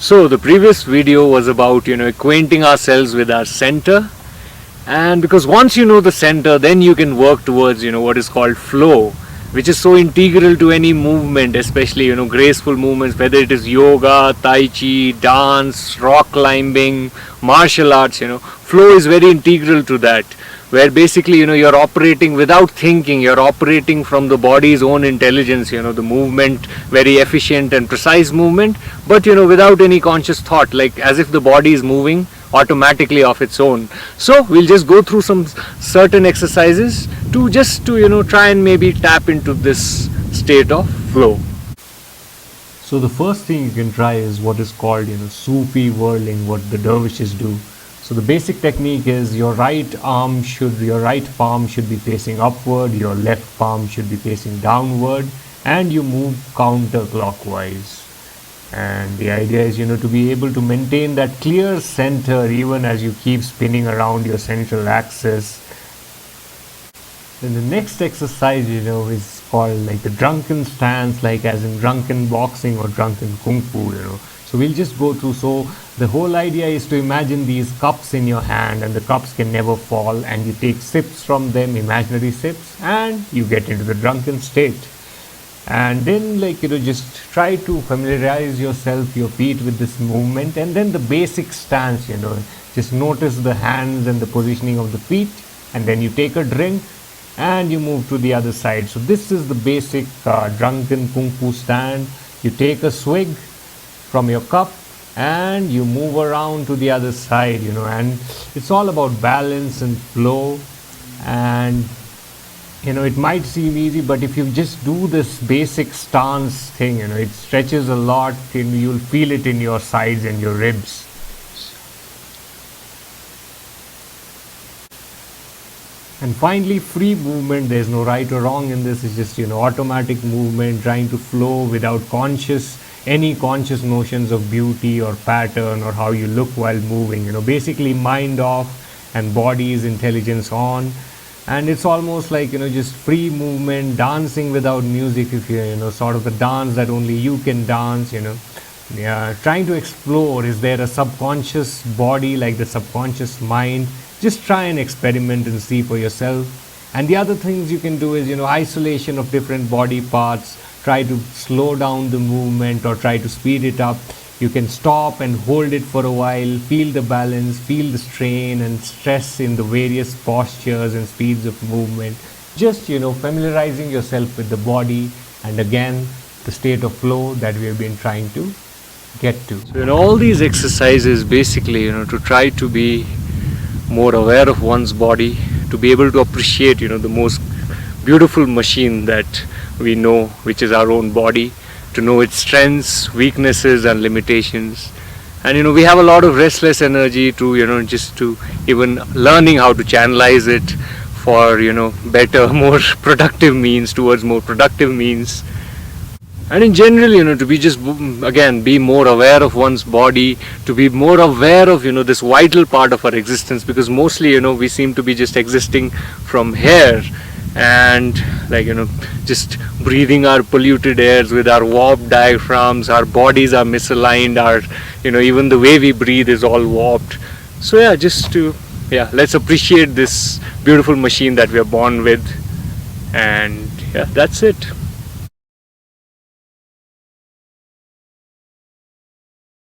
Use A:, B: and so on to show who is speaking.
A: So the previous video was about acquainting ourselves with our center, and because once you know the center, then you can work towards what is called flow, which is so integral to any movement, especially graceful movements, whether it is yoga, tai chi, dance, rock climbing, martial arts. Flow is very integral to that, where basically you're operating without thinking, you're operating from the body's own intelligence, the movement, very efficient and precise movement, but without any conscious thought, like as if the body is moving automatically of its own. So we'll just go through some certain exercises to try and maybe tap into this state of flow. So the first thing you can try is what is called Sufi whirling, what the dervishes do. So the basic technique is your right palm should be facing upward, your left palm should be facing downward, and you move counterclockwise. And the idea is to be able to maintain that clear center even as you keep spinning around your central axis. Then the next exercise is called like the drunken stance, like as in drunken boxing or drunken kung fu. So we'll just go through. So the whole idea is to imagine these cups in your hand, and the cups can never fall, and you take sips from them, imaginary sips, and you get into the drunken state. And then just try to familiarize yourself, your feet, with this movement. And then the basic stance, just notice the hands and the positioning of the feet, and then you take a drink and you move to the other side. So this is the basic drunken kung fu stand. You take a swig from your cup and you move around to the other side, and it's all about balance and flow. And it might seem easy, but if you just do this basic stance thing, it stretches a lot, and you'll feel it in your sides and your ribs. And finally, free movement. There's no right or wrong in this. It's just automatic movement, trying to flow without any conscious notions of beauty or pattern or how you look while moving. Basically mind off and body's intelligence on. And it's almost like just free movement, dancing without music, if you sort of a dance that only you can dance. Trying to explore, is there a subconscious body, like the subconscious mind? Just try and experiment and see for yourself. And the other things you can do is isolation of different body parts. Try to slow down the movement or try to speed it up. You can stop and hold it for a while, feel the balance, feel the strain and stress in the various postures and speeds of movement. Just familiarizing yourself with the body, and again the state of flow that we have been trying to get to. So in all these exercises, basically to try to be more aware of one's body, to be able to appreciate the most beautiful machine that we know, which is our own body, to know its strengths, weaknesses and limitations. And we have a lot of restless energy to just to even learning how to channelize it for better, more productive means, towards more productive means. And in general to be just again be more aware of one's body, to be more aware of this vital part of our existence, because mostly we seem to be just existing from here, and just breathing our polluted airs with our warped diaphragms. Our bodies are misaligned, our even the way we breathe is all warped. So let's appreciate this beautiful machine that we are born with. And that's it.